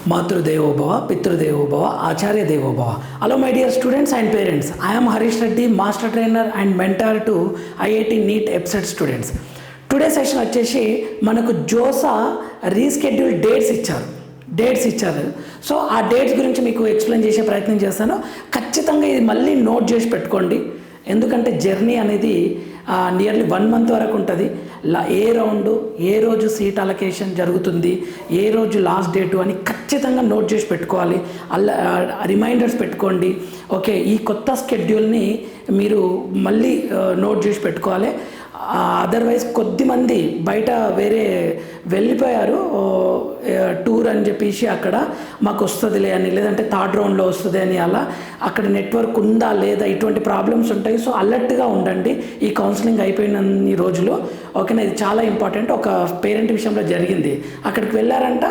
Matrudevobhava, Pitrudevobhava, Acharya Devobhava. Hello my dear students and parents. I am Harish Reddy, Master Trainer and Mentor to IIT NEET EBSET students. Today session వచ్చేసి మనకు JoSAA reschedule dates ఇచ్చారు. So ఆ dates గురించి మీకు explain చేసే ప్రయత్నం చేస్తాను. ఖచ్చితంగా ఇది మళ్ళీ నోట్ చేసి పెట్టుకోండి, ఎందుకంటే జర్నీ అనేది నియర్లీ 1 మంత్ వరకు ఉంటుంది. ఏ రౌండ్, ఏ రోజు సీట్ అలొకేషన్ జరుగుతుంది, ఏ రోజు లాస్ట్ డేటు అని ఖచ్చితంగా నోట్ చేసి పెట్టుకోవాలి. రిమైండర్స్ పెట్టుకోండి. ఓకే, ఈ కొత్త స్కెడ్యూల్ని మీరు మళ్ళీ నోట్ చేసి పెట్టుకోవాలి. అదర్వైజ్ కొద్దిమంది బయట వేరే వెళ్ళిపోయారు టూర్ అని చెప్పేసి, అక్కడ మాకు వస్తుందిలే అని, లేదంటే థర్డ్ రౌండ్లో వస్తుంది అని, అలా అక్కడ నెట్వర్క్ ఉందా లేదా ఇటువంటి ప్రాబ్లమ్స్ ఉంటాయి. సో అలర్ట్గా ఉండండి ఈ కౌన్సిలింగ్ అయిపోయినన్ని రోజులు. ఓకేనా, ఇది చాలా ఇంపార్టెంట్. ఒక పేరెంట్ విషయంలో జరిగింది, అక్కడికి వెళ్ళారంట,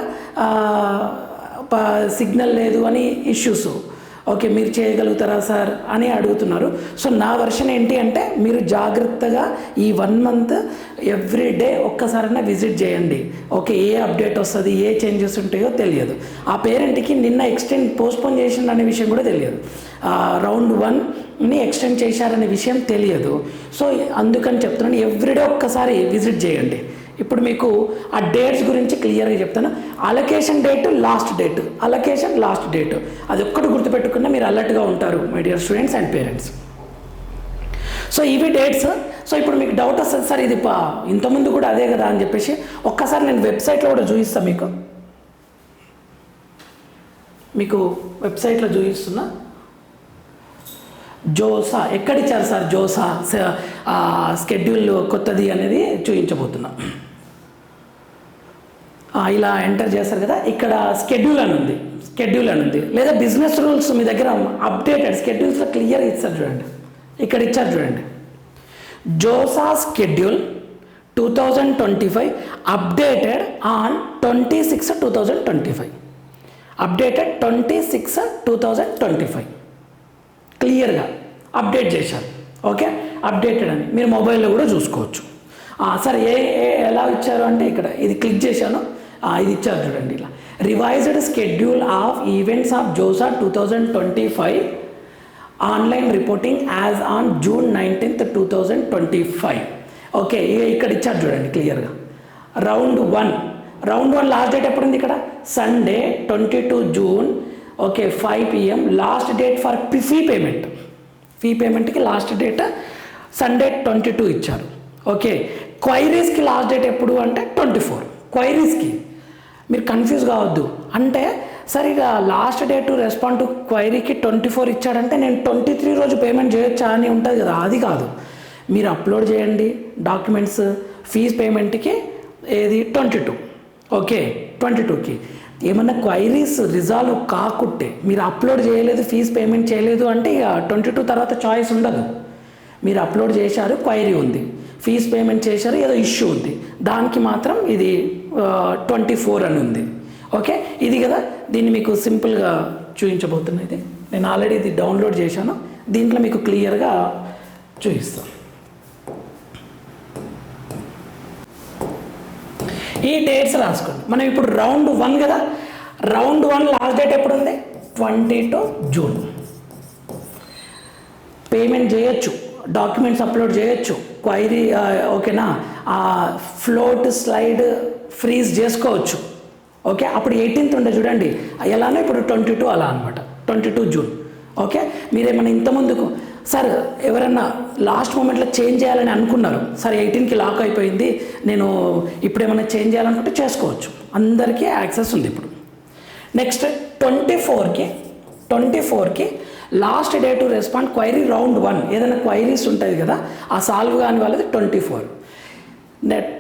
సిగ్నల్ లేదు అని ఇష్యూస్. ఓకే, మీరు చేయగలుగుతారా సార్ అని అడుగుతున్నారు. సో నా వర్షన్ ఏంటి అంటే, మీరు జాగ్రత్తగా ఈ 1 మంత్ ఎవ్రీ డే ఒక్కసారైనా విజిట్ చేయండి. ఓకే, ఏ అప్డేట్ వస్తుంది, ఏ చేంజెస్ ఉంటాయో తెలియదు. ఆ పేరెంట్కి నిన్న పోస్ట్పోన్ చేసిండు అనే విషయం కూడా తెలియదు, రౌండ్ 1ని ఎక్స్టెండ్ చేశారనే విషయం తెలియదు. సో అందుకని చెప్తున్నాను, ఎవ్రీడే ఒక్కసారి విజిట్ చేయండి. ఇప్పుడు మీకు ఆ డేట్స్ గురించి క్లియర్గా చెప్తాను. Allocation date, last date, allocation last date, అది ఒక్కటి గుర్తుపెట్టుకున్నా మీరు అలర్ట్గా ఉంటారు my dear students and parents. So ఇవి డేట్స్. సో ఇప్పుడు మీకు డౌట్ వస్తుంది, సార్ ఇది ఇంతకుముందు కూడా అదే కదా అని చెప్పేసి. ఒక్కసారి నేను వెబ్సైట్లో కూడా చూపిస్తాను మీకు వెబ్సైట్లో చూపిస్తున్నా. జోసా ఎక్కడిచ్చారు సార్, జోసా స్కెడ్యూల్ కొత్తది అనేది చూపించబోతున్నా. ఇలా ఎంటర్ చేస్తారు కదా, ఇక్కడ స్కెడ్యూల్ అని ఉంది, లేదా బిజినెస్ రూల్స్ మీ దగ్గర అప్డేటెడ్ స్కెడ్యూల్స్లో క్లియర్గా ఇస్తారు చూడండి. ఇక్కడ ఇచ్చారు చూడండి, JoSAA schedule 2025 updated on 26/2025, updated 26/2025 క్లియర్గా అప్డేట్ చేశారు. ఓకే, అప్డేటెడ్ అని మీరు మొబైల్లో కూడా చూసుకోవచ్చు. సరే ఎలా ఇచ్చారు అంటే, ఇక్కడ ఇది క్లిక్ చేశాను, ఇది ఇచ్చారు చూడండి. ఇలా revised schedule of events of JoSAA 2025 online reporting as on June 19th, 2025. Okay, ఇక్కడ ఇచ్చారు చూడండి క్లియర్గా. రౌండ్ 1 లాస్ట్ డేట్ ఎప్పుడు ఉంది ఇక్కడ, Sunday 22 June. Okay, 5 PM last date for fee పేమెంట్కి లాస్ట్ డేట్ సండే 22 ఇచ్చారు. ఓకే, క్వైరీస్కి లాస్ట్ డేట్ ఎప్పుడు అంటే 24. క్వైరీస్కి మీరు కన్ఫ్యూజ్ కావద్దు. అంటే సరే, ఇక లాస్ట్ డేట్ రెస్పాండ్ టు క్వైరీకి 24 ఇచ్చాడంటే నేను 23 రోజు పేమెంట్ చేయొచ్చా అని ఉంటుంది కదా, అది కాదు. మీరు అప్లోడ్ చేయండి డాక్యుమెంట్స్. ఫీజ్ పేమెంట్కి ఏది 22. ఓకే, 22కి ఏమన్నా క్వైరీస్ రిజాల్వ్ కాకుంటే, మీరు అప్లోడ్ చేయలేదు, ఫీజు పేమెంట్ చేయలేదు అంటే ఇక 22 తర్వాత చాయిస్ ఉండదు. మీరు అప్లోడ్ చేశారు, క్వైరీ ఉంది, ఫీజు పేమెంట్ చేశారు, ఏదో ఇష్యూ ఉంది, దానికి మాత్రం ఇది 24 అని ఉంది. ఓకే, ఇది కదా, దీన్ని మీకు సింపుల్గా చూపించబోతున్నా. ఇది నేను ఆల్రెడీ ఇది డౌన్లోడ్ చేశాను, దీంట్లో మీకు క్లియర్గా చూపిస్తాను. ఈ డేట్స్ రాసుకోండి. మనం ఇప్పుడు రౌండ్ 1 కదా, రౌండ్ 1 లాస్ట్ డేట్ ఎప్పుడు ఉంది, 22 జూన్. పేమెంట్ చేయొచ్చు, డాక్యుమెంట్స్ అప్లోడ్ చేయొచ్చు, క్వైరీ ఓకేనా, ఫ్లోట్ స్లైడ్ ఫ్రీజ్ చేసుకోవచ్చు. ఓకే, అప్పుడు 18th ఉండే చూడండి, ఎలానో ఇప్పుడు 22 అలా అనమాట, 22 జూన్. ఓకే, మీరేమన్నా ఇంతకుముందుకు సార్ ఎవరన్నా లాస్ట్ మూమెంట్లో చేంజ్ చేయాలని అనుకున్నారు, సార్ 18కి లాక్ అయిపోయింది, నేను ఇప్పుడు ఏమైనా చేంజ్ చేయాలనుకుంటే చేసుకోవచ్చు, అందరికీ యాక్సెస్ ఉంది ఇప్పుడు. నెక్స్ట్ 24కి last day to respond query round 1. ఏదైనా క్వైరీస్ ఉంటుంది కదా, ఆ సాల్వ్ కాని వాళ్ళది 24.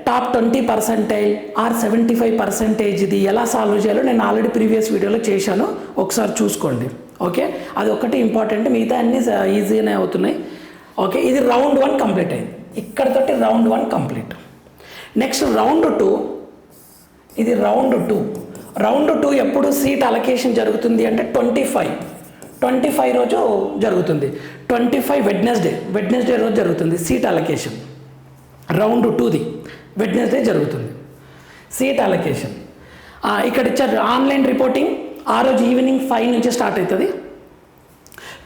టాప్ 20% ఆర్ 75% ఇది ఎలా సాల్వ్ చేయాలో నేను ఆల్రెడీ ప్రీవియస్ వీడియోలో చేశాను, ఒకసారి చూసుకోండి. ఓకే, అది ఒకటి ఇంపార్టెంట్, మిగతా అన్నీ ఈజీగానే అవుతున్నాయి. ఓకే, ఇది రౌండ్ 1 కంప్లీట్ అయింది, ఇక్కడతోటి రౌండ్ 1 కంప్లీట్. నెక్స్ట్ రౌండ్ 2, ఇది రౌండ్ 2 ఎప్పుడు సీట్ అలొకేషన్ జరుగుతుంది అంటే 25 రోజు జరుగుతుంది. 25 వెడ్నెస్డే రోజు జరుగుతుంది సీట్ అలొకేషన్. రౌండ్ 2ది వెడ్నెస్డే జరుగుతుంది సీట్ అలొకేషన్. ఇక్కడ ఇచ్చారు ఆన్లైన్ రిపోర్టింగ్ ఆ రోజు ఈవినింగ్ 5 నుంచి స్టార్ట్ అవుతుంది.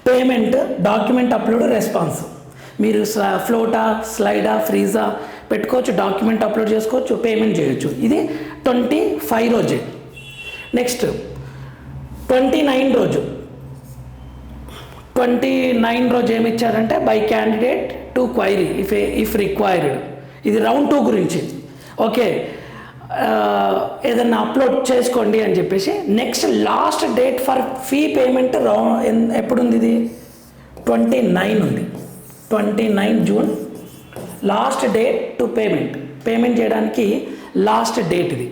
Payment, document upload, response. మీరు ఫ్లోటా, స్లైడా, ఫ్రీజా పెట్టుకోవచ్చు, డాక్యుమెంట్ అప్లోడ్ చేసుకోవచ్చు, పేమెంట్ చేయొచ్చు. ఇది 25 రోజే. నెక్స్ట్ 29 రోజు. 29 రోజు ఏమి ఇచ్చారంటే by candidate to query if required. ఇది రౌండ్ 2 గురించి. ఓకే, ఏదన్నా అప్లోడ్ చేసుకోండి అని చెప్పేసి. Next last date for fee payment ఎప్పుడుంది? ఇది 29 ఉంది. 29 June last date to payment చేయడానికి లాస్ట్ డేట్ ఇది.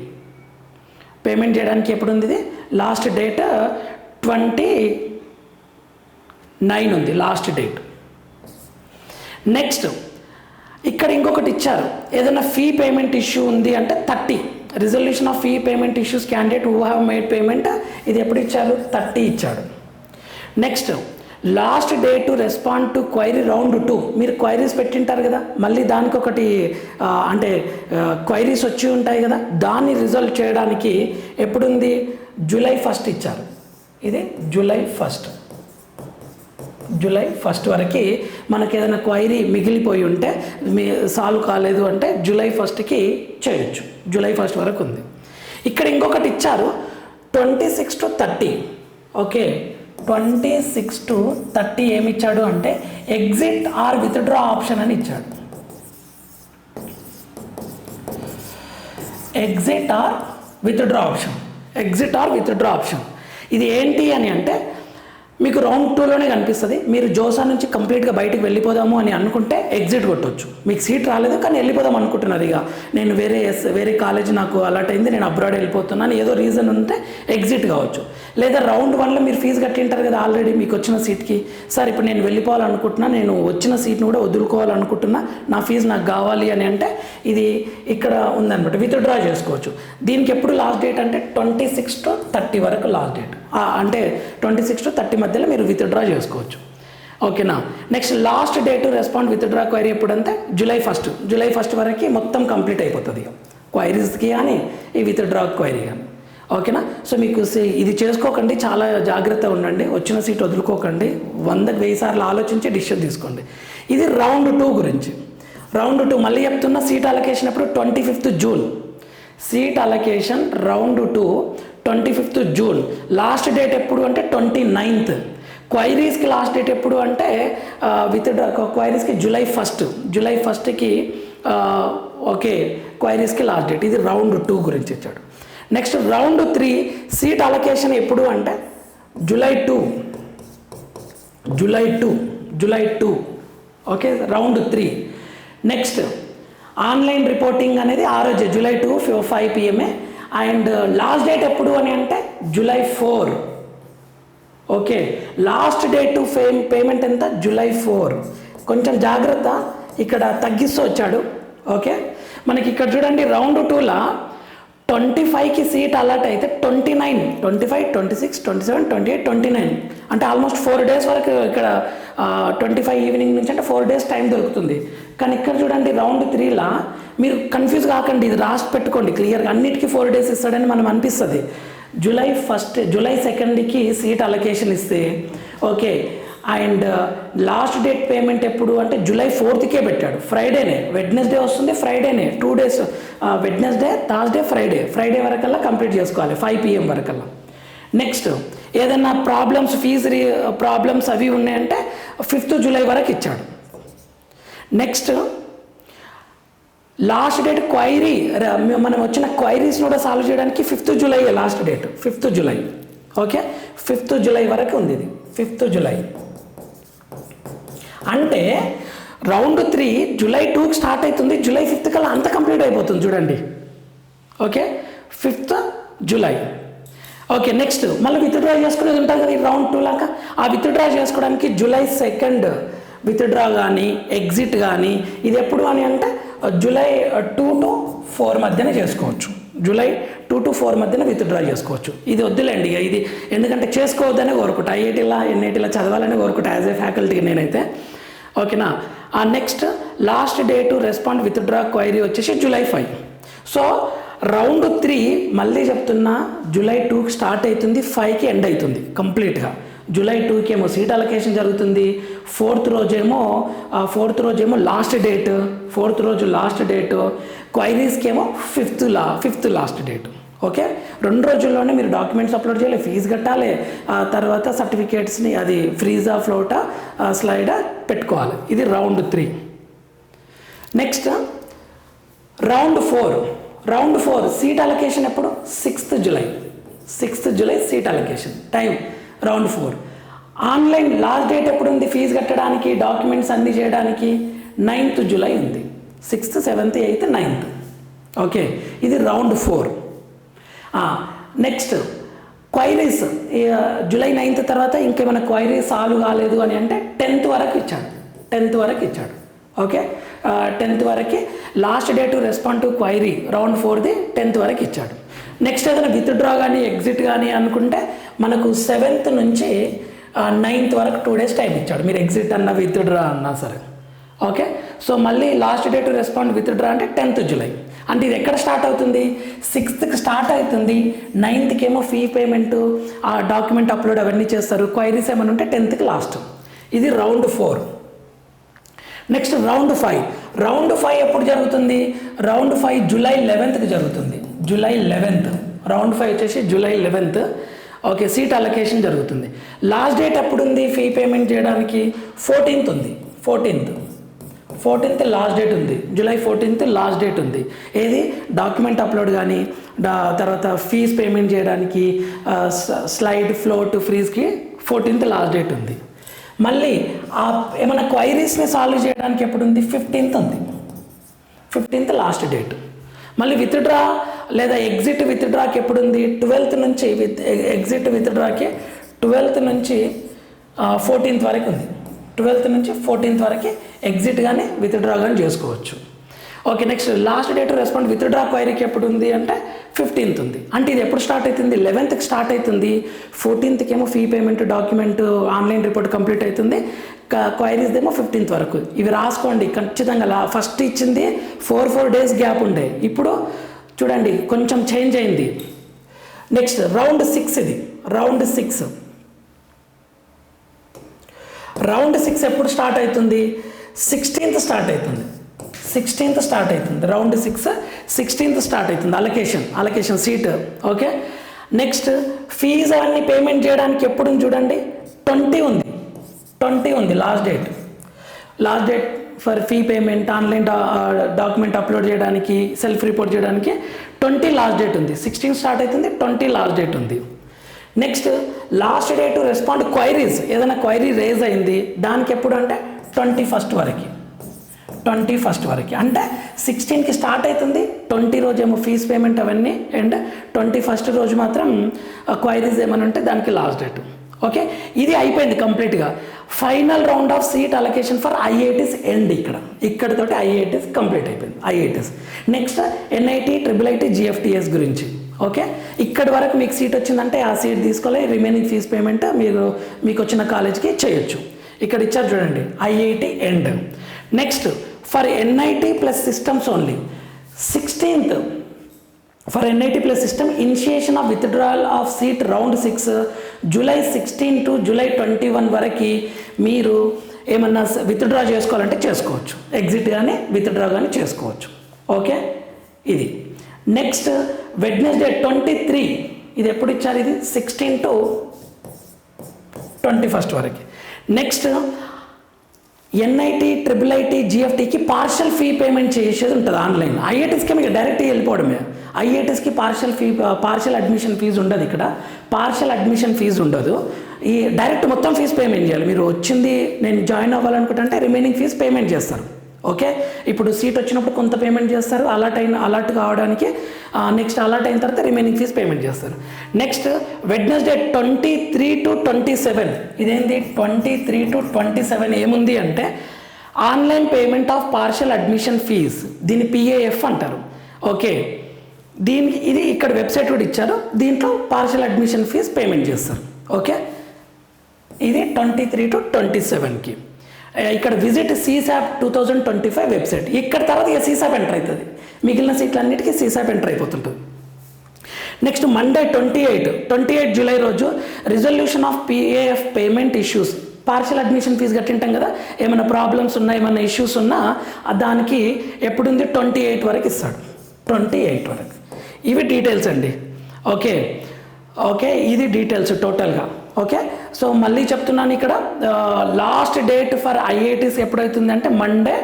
పేమెంట్ చేయడానికి ఎప్పుడు ఉంది? ఇది లాస్ట్ డేట్ 29 ఉంది లాస్ట్ డేట్. నెక్స్ట్ ఇక్కడ ఇంకొకటి ఇచ్చారు, ఏదైనా ఫీ పేమెంట్ ఇష్యూ ఉంది అంటే 30 resolution of fee payment issues candidate who have made payment. ఇది ఎప్పుడు ఇచ్చారు? 30 ఇచ్చాడు. Next last day to respond to query round 2. మీరు క్వైరీస్ పెట్టింటారు కదా, మళ్ళీ దానికి ఒకటి అంటే క్వైరీస్ వచ్చి ఉంటాయి కదా, దాన్ని రిజల్వ్ చేయడానికి ఎప్పుడుంది? జూలై 1 ఇచ్చారు. ఇది జూలై 1 వరకు మనకి ఏదైనా క్వైరీ మిగిలిపోయి ఉంటే సాల్వ్ కాలేదు అంటే జూలై 1కి చేయొచ్చు. జూలై 1 వరకు ఉంది. ఇక్కడ ఇంకొకటి ఇచ్చారు 26 to 30. ఓకే, 26 to 30 ఏమి ఇచ్చాడు అంటే ఎగ్జిట్ ఆర్ విత్డ్రా ఆప్షన్ అని ఇచ్చాడు. Exit or withdraw option. ఇది ఏంటి అని అంటే మీకు రౌండ్ 2లోనే కనిపిస్తుంది. మీరు జోసా నుంచి కంప్లీట్గా బయటకు వెళ్ళిపోదాము అని అనుకుంటే ఎగ్జిట్ కొట్టవచ్చు. మీకు సీట్ రాలేదు కానీ వెళ్ళిపోదాం అనుకుంటున్నారు, ఇక నేను వేరే కాలేజ్ నాకు అలాట్ అయింది, నేను అబ్రాడ్ వెళ్ళిపోతున్నాను, ఏదో రీజన్ ఉంటే ఎగ్జిట్ కావచ్చు. లేదా రౌండ్ 1లో మీరు ఫీజు కట్టింటారు కదా ఆల్రెడీ మీకు వచ్చిన సీట్కి, సార్ ఇప్పుడు నేను వెళ్ళిపోవాలనుకుంటున్నా, నేను వచ్చిన సీట్ని కూడా వదులుకోవాలనుకుంటున్నా, నా ఫీజు నాకు కావాలి అని అంటే ఇది ఇక్కడ ఉందన్నమాట, విత్డ్రా చేసుకోవచ్చు. దీనికి ఎప్పుడు లాస్ట్ డేట్ అంటే 26 to 30 వరకు లాస్ట్ డేట్. అంటే 26 to 30 మధ్యలో మీరు విత్డ్రా చేసుకోవచ్చు. ఓకేనా. Next last date respond withdraw query ఎప్పుడంటే జూలై 1 వరకు మొత్తం కంప్లీట్ అయిపోతుంది క్వైరీస్కి కానీ ఈ విత్డ్రా క్వైరీ కానీ. ఓకేనా. సో మీకు ఇది చేసుకోకండి, చాలా జాగ్రత్తగా ఉండండి, వచ్చిన సీట్ వదులుకోకండి, 100,000 సార్లు ఆలోచించి డిసిషన్ తీసుకోండి. ఇది రౌండ్ 2 గురించి. రౌండ్ 2 మళ్ళీ చెప్తున్న, సీట్ అలొకేషన్ అప్పుడు 25th June. Seat allocation round 2 25th June. Last date ఎప్పుడు అంటే 29th. క్వైరీస్కి లాస్ట్ డేట్ ఎప్పుడు అంటే విత్డ్రా క్వైరీస్కి జూలై 1కి ఓకే క్వైరీస్కి లాస్ట్ డేట్. ఇది రౌండ్ 2 గురించి ఇచ్చాడు. నెక్స్ట్ రౌండ్ 3 సీట్ అలొకేషన్ ఎప్పుడు అంటే July 2 okay round 3. Next online reporting అనేది ఆ రోజు July 2 5 PM. And last date ఎప్పుడు అని అంటే July 4. Okay, last date to payment ఎంత? జూలై 4. కొంచెం జాగ్రత్త, ఇక్కడ తగ్గిస్తూ వచ్చాడు. ఓకే, మనకి ఇక్కడ చూడండి రౌండ్ 2లా 25కి సీట్ అలాట్ అయితే 29, 25, 26, 27, 28, 29 అంటే ఆల్మోస్ట్ 4 days వరకు ఇక్కడ 25 ఈవినింగ్ నుంచి అంటే 4 days టైం దొరుకుతుంది. కానీ ఇక్కడ చూడండి రౌండ్ 3లా మీరు కన్ఫ్యూజ్ కాకండి, ఇది రాసి పెట్టుకోండి క్లియర్గా, అన్నిటికీ 4 days ఇస్తాడని మనం అనిపిస్తుంది. జూలై 2కి సీట్ అలొకేషన్ ఇస్తే okay. And last date payment ఎప్పుడు అంటే జూలై 4కే పెట్టాడు, ఫ్రైడేనే, వెడ్నెస్డే వస్తుంది, ఫ్రైడేనే 2 days, వెడ్నెస్డే, థర్స్డే, ఫ్రైడే వరకల్లా కంప్లీట్ చేసుకోవాలి 5 PM వరకల్లా. నెక్స్ట్ ఏదైనా ప్రాబ్లమ్స్, ఫీజు ప్రాబ్లమ్స్ అవి ఉన్నాయంటే 5th జూలై వరకు ఇచ్చాడు. నెక్స్ట్ లాస్ట్ డేట్ క్వైరీ, మనం వచ్చిన క్వైరీస్ని కూడా సాల్వ్ చేయడానికి 5th July last date, 5th July. Okay, 5th July వరకు ఉంది ఇది, 5th జూలై. అంటే రౌండ్ 3 జూలై 2కి స్టార్ట్ అవుతుంది, జూలై 5th కల్లా అంత కంప్లీట్ అయిపోతుంది చూడండి. Okay, 5th July. Okay, next మళ్ళీ విత్డ్రా చేసుకునేది ఉంటుంది కదా ఈ రౌండ్ 2 లాగా, ఆ విత్డ్రా చేసుకోవడానికి జూలై 2 విత్డ్రా కానీ ఎగ్జిట్ కానీ ఇది ఎప్పుడు అని అంటే జూలై 2 to 4 మధ్యనే చేసుకోవచ్చు. జూలై 2 to 4 మధ్యన విత్డ్రా చేసుకోవచ్చు. ఇది వద్దులేండి ఇక ఇది, ఎందుకంటే చేసుకోవద్దనే కోరుకుంటా, ఐఐటీలా ఎన్ఐటీలా చదవాలని కోరుకుంటా యాజ్ ఏ ఫ్యాకల్టీకి నేనైతే. ఓకేనా. Next last day to respond withdraw query వచ్చేసి జూలై 5. సో రౌండ్ 3 మళ్ళీ చెప్తున్నా, జూలై 2కి స్టార్ట్ అవుతుంది, 5కి ఎండ్ అవుతుంది కంప్లీట్గా. జూలై 2కి ఏమో సీట్ అలొకేషన్ జరుగుతుంది, ఫోర్త్ రోజేమో లాస్ట్ డేట్, ఫోర్త్ రోజు లాస్ట్ డేటు, క్వైరీస్కి ఏమో ఫిఫ్త్ లాస్ట్ డేట్. ఓకే, 2 రోజుల్లోనే మీరు డాక్యుమెంట్స్ అప్లోడ్ చేయాలి, ఫీజు కట్టాలి, తర్వాత సర్టిఫికేట్స్ని అది ఫ్రీజా ఫ్లోటా స్లైడా పెట్టుకోవాలి. ఇది round 3. Next round 4 seat allocation ఎప్పుడు? 6th July seat allocation time. Round 4 online last date ఎప్పుడు ఉంది ఫీజు కట్టడానికి, డాక్యుమెంట్స్ అన్నీ చేయడానికి? 9th జూలై ఉంది. 6th, 7th, 8th, 9th. Okay, ఇది round 4. Next queries, July 9th తర్వాత ఇంకేమైనా క్వైరీస్ సాల్వ్ కాలేదు అని అంటే 10th వరకు ఇచ్చాడు. ఓకే, 10th వరకు last date respond to query round 4ది 10th వరకు ఇచ్చాడు. నెక్స్ట్ ఏదైనా విత్డ్రా కానీ ఎగ్జిట్ కానీ అనుకుంటే మనకు 7th నుంచి 9th వరకు 2 days టైం ఇచ్చాడు, మీరు ఎగ్జిట్ అన్నా విత్డ్రా అన్నా సరే. ఓకే, సో మళ్ళీ లాస్ట్ డేట్ రెస్పాండ్ విత్డ్రా అంటే 10th జూలై. అంటే ఇది ఎక్కడ స్టార్ట్ అవుతుంది? 6th స్టార్ట్ అవుతుంది, 9th ఏమో ఫీ పేమెంట్, ఆ డాక్యుమెంట్ అప్లోడ్ అవన్నీ చేస్తారు, క్వైరీస్ ఏమైనా ఉంటే 10th లాస్ట్. ఇది రౌండ్ 4. నెక్స్ట్ రౌండ్ 5 ఎప్పుడు జరుగుతుంది? రౌండ్ 5 జూలై 11th జరుగుతుంది. రౌండ్ 5 వచ్చేసి July 11th. Okay, seat allocation జరుగుతుంది. లాస్ట్ డేట్ ఎప్పుడు ఉంది ఫీ పేమెంట్ చేయడానికి? 14th ఉంది. 14th లాస్ట్ డేట్ ఉంది, జూలై 14th లాస్ట్ డేట్ ఉంది. ఏది? డాక్యుమెంట్ అప్లోడ్ కానీ, తర్వాత ఫీజ్ పేమెంట్ చేయడానికి, స్లైడ్ ఫ్లోట్ ఫ్రీజ్కి 14th లాస్ట్ డేట్ ఉంది. మళ్ళీ ఏమైనా క్వైరీస్ని సాల్వ్ చేయడానికి ఎప్పుడు ఉంది? 15th ఉంది. 15th last date. మళ్ళీ విత్డ్రా లేదా ఎగ్జిట్ విత్డ్రాకి ఎప్పుడు ఉంది? 12th నుంచి ఎగ్జిట్ విత్డ్రాకి 12th నుంచి 14th వరకు ఉంది. 12th నుంచి 14th వరకు ఎగ్జిట్ కానీ విత్డ్రా కానీ చేసుకోవచ్చు. Okay, next last date respond withdraw క్వైరీకి ఎప్పుడు ఉంది అంటే 15th ఉంది. అంటే ఇది ఎప్పుడు స్టార్ట్ అవుతుంది? 11th స్టార్ట్ అవుతుంది, 14th ఏమో fee payment, document, online report complete అవుతుంది, క్వైరీస్ ఏమో 15th వరకు. ఇవి రాసుకోండి ఖచ్చితంగా. ఫస్ట్ ఇచ్చింది 4 days గ్యాప్ ఉండే, ఇప్పుడు చూడండి కొంచెం చేంజ్ అయింది. నెక్స్ట్ రౌండ్ 6 ఇది. రౌండ్ 6 ఎప్పుడు స్టార్ట్ అవుతుంది? 16th స్టార్ట్ అవుతుంది. రౌండ్ 6 16th స్టార్ట్ అవుతుంది. Allocation seat. Okay, next fee అవన్నీ పేమెంట్ చేయడానికి ఎప్పుడు చూడండి? 20 ఉంది last date for fee payment, online document upload చేయడానికి, సెల్ఫ్ రిపోర్ట్ చేయడానికి 20 లాస్ట్ డేట్ ఉంది. 16 స్టార్ట్ అవుతుంది, 20 లాస్ట్ డేట్ ఉంది. Next last date respond queries, ఏదైనా క్వైరీ రేజ్ అయింది దానికి ఎప్పుడు అంటే 21st వరకు. అంటే 16కి స్టార్ట్ అవుతుంది, 20 రోజు ఏమో ఫీజ్ పేమెంట్ అవన్నీ, అండ్ 21st రోజు మాత్రం క్వైరీస్ ఏమైనా ఉంటే దానికి లాస్ట్ డేట్. ఓకే, ఇది అయిపోయింది కంప్లీట్గా. Final round of seat allocation for IITs end. ఇక్కడతోటి ఐఐటీస్ కంప్లీట్ అయిపోయింది. నెక్స్ట్ NIT, IIIT, GFTS గురించి. ఓకే, ఇక్కడి వరకు మీకు సీట్ వచ్చిందంటే ఆ సీట్ తీసుకోవాలి, రిమైనింగ్ ఫీజ్ పేమెంట్ మీకు వచ్చిన కాలేజ్కి చేయొచ్చు. ఇక్కడ ఇచ్చారు చూడండి, IIT end. Next for NIT plus systems only 16th for NIT plus system initiation of withdrawal of seat round 6 July 16 to July 21 వరకు మీరు ఏమన్నా విత్డ్రా చేసుకోవాలంటే చేసుకోవచ్చు, ఎగ్జిట్ కానీ విత్డ్రా కానీ చేసుకోవచ్చు. ఓకే, ఇది. నెక్స్ట్ వెడ్నెస్డే 23, ఇది ఎప్పుడు ఇచ్చారు? ఇది 16 to 21st వరకు. నెక్స్ట్ NIT, IIIT, GFTకి పార్షల్ ఫీ పేమెంట్ చేసేది ఉంటుంది ఆన్లైన్. IITస్కి మీకు డైరెక్ట్ వెళ్ళిపోవడమే. IITస్కి పార్షల్ అడ్మిషన్ ఫీజు ఉండదు. ఇక్కడ పార్షల్ అడ్మిషన్ ఫీజు ఉండదు, ఈ డైరెక్ట్ మొత్తం ఫీజు పేమెంట్ చేయాలి. మీరు వచ్చింది నేను జాయిన్ అవ్వాలనుకుంటే రిమైనింగ్ ఫీజు పేమెంట్ చేస్తారు. ఓకే, ఇప్పుడు సీట్ వచ్చినప్పుడు కొంత పేమెంట్ చేస్తారు, అలర్ట్ కావడానికి. నెక్స్ట్ అలర్ట్ అయిన తర్వాత రిమైనింగ్ ఫీజు పేమెంట్ చేస్తారు. నెక్స్ట్ వెడ్నెస్డే 23 to 27, ఇదేంటి 23 to 27 ఏముంది అంటే online payment of partial admission fee, దీన్ని PAF అంటారు. ఓకే, దీనికి ఇది ఇక్కడ వెబ్సైట్ కూడా ఇచ్చారు, దీంట్లో పార్షల్ అడ్మిషన్ ఫీజ్ పేమెంట్ చేస్తారు. ఓకే, ఇది 23 to 27కి. ఇక్కడ విజిట్ CSAP 2025 వెబ్సైట్. ఇక్కడ తర్వాత ఇక CSAP ఎంటర్ అవుతుంది. మిగిలిన సీట్లన్నిటికీ CSAP ఎంటర్ అయిపోతుంటుంది. నెక్స్ట్ మండే 28 జూలై రోజు resolution of PAF payment issues, partial admission fee కట్టింటాం కదా, ఏమైనా ప్రాబ్లమ్స్ ఉన్నా ఏమైనా ఇష్యూస్ ఉన్నా దానికి ఎప్పుడుంది 28 వరకు ఇస్తాడు. 28 వరకు. ఇవి డీటెయిల్స్ అండి. ఓకే ఇది డీటెయిల్స్ టోటల్గా. ఓకే, సో మళ్ళీ చెప్తున్నాను ఇక్కడ లాస్ట్ డేట్ ఫర్ IITs ఎప్పుడవుతుంది అంటే మండే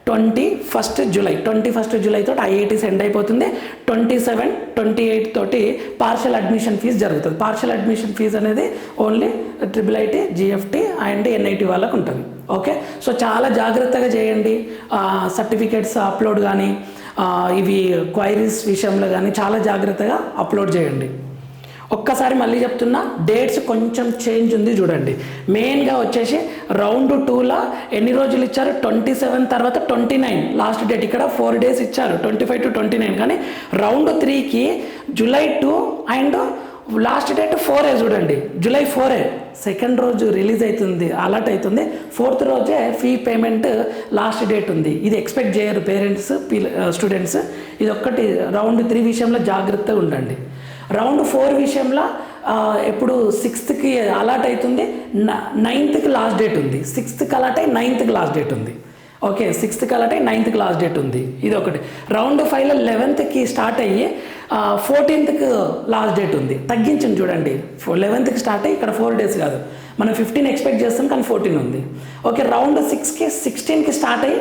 21 జూలై తోటి IITs ఎండ్ అయిపోతుంది. 27, 28 తోటి పార్షియల్ అడ్మిషన్ ఫీజు జరుగుతుంది. పార్షియల్ అడ్మిషన్ ఫీజు అనేది only IIIT, GFT and NIT వాళ్ళకు ఉంటుంది. ఓకే, సో చాలా జాగ్రత్తగా చేయండి. సర్టిఫికేట్స్ అప్లోడ్ కానీ ఇవి క్వైరీస్ విషయంలో కానీ చాలా జాగ్రత్తగా అప్లోడ్ చేయండి. ఒక్కసారి మళ్ళీ చెప్తున్నా, డేట్స్ కొంచెం చేంజ్ ఉంది చూడండి. మెయిన్గా వచ్చేసి రౌండ్ 2లో ఎన్ని రోజులు ఇచ్చారు, 27 తర్వాత 29 లాస్ట్ డేట్. ఇక్కడ 4 days ఇచ్చారు, 25 to 29. కానీ రౌండ్ 3కి July 2 అండ్ లాస్ట్ డేట్ 4 చూడండి, July 4. సెకండ్ రోజు రిలీజ్ అవుతుంది, అలర్ట్ అవుతుంది. 4th రోజే ఫీ పేమెంట్ లాస్ట్ డేట్ ఉంది. ఇది ఎక్స్పెక్ట్ చేయరు పేరెంట్స్, స్టూడెంట్స్. ఇది ఒక్కటి రౌండ్ 3 విషయంలో జాగ్రత్తగా ఉండండి. రౌండ్ 4 విషయంలో ఎప్పుడు 6th అలాట్ అవుతుంది, 9th లాస్ట్ డేట్ ఉంది. 6th అలాట్ అయ్యి 9th లాస్ట్ డేట్ ఉంది. ఓకే, 6th అలాట్ అయ్యి 9th లాస్ట్ డేట్ ఉంది. ఇది ఒకటి. రౌండ్ 5లో 11th స్టార్ట్ అయ్యి 14th లాస్ట్ డేట్ ఉంది. తగ్గించండి చూడండి, 11th స్టార్ట్ అయ్యి ఇక్కడ 4 days కాదు, మనం 15 ఎక్స్పెక్ట్ చేస్తాం కానీ 14 ఉంది. ఓకే, రౌండ్ 16 స్టార్ట్ అయ్యి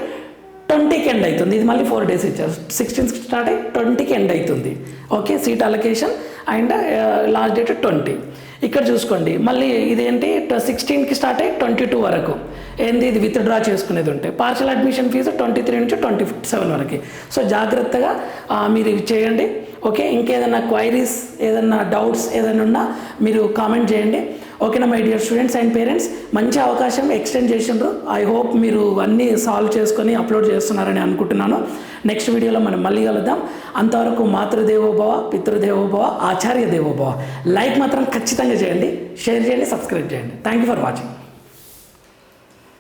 20 ఎండ్ అవుతుంది. ఇది మళ్ళీ 4 days ఇచ్చారు. 16 స్టార్ట్ అయ్యి 20 ఎండ్ అవుతుంది. Okay, seat allocation and last date 20. ఇక్కడ చూసుకోండి, మళ్ళీ ఇదేంటి 16 స్టార్ట్ అయ్యి 22 వరకు ఏంది, ఇది విత్డ్రా చేసుకునేది ఉంటాయి. పార్షియల్ అడ్మిషన్ ఫీజు 23 నుంచి 27 వరకు. సో జాగ్రత్తగా మీరు ఇవి చేయండి. ఓకే, ఇంకేదైనా క్వైరీస్, ఏదైనా డౌట్స్ ఏదైనా ఉన్నా మీరు కామెంట్ చేయండి. ఓకేనా my dear students and parents, మంచి అవకాశం ఎక్స్టెండ్ చేసిండ్రు. ఐ హోప్ మీరు అన్నీ సాల్వ్ చేసుకొని అప్లోడ్ చేస్తున్నారని అనుకుంటున్నాను. నెక్స్ట్ వీడియోలో మనం మళ్ళీ కలుద్దాం. అంతవరకు మాతృదేవోభవ, పితృదేవోభవ, ఆచార్య దేవోభవ. లైక్ మాత్రం ఖచ్చితంగా చేయండి, షేర్ చేయండి, సబ్స్క్రైబ్ చేయండి. Thank you for watching.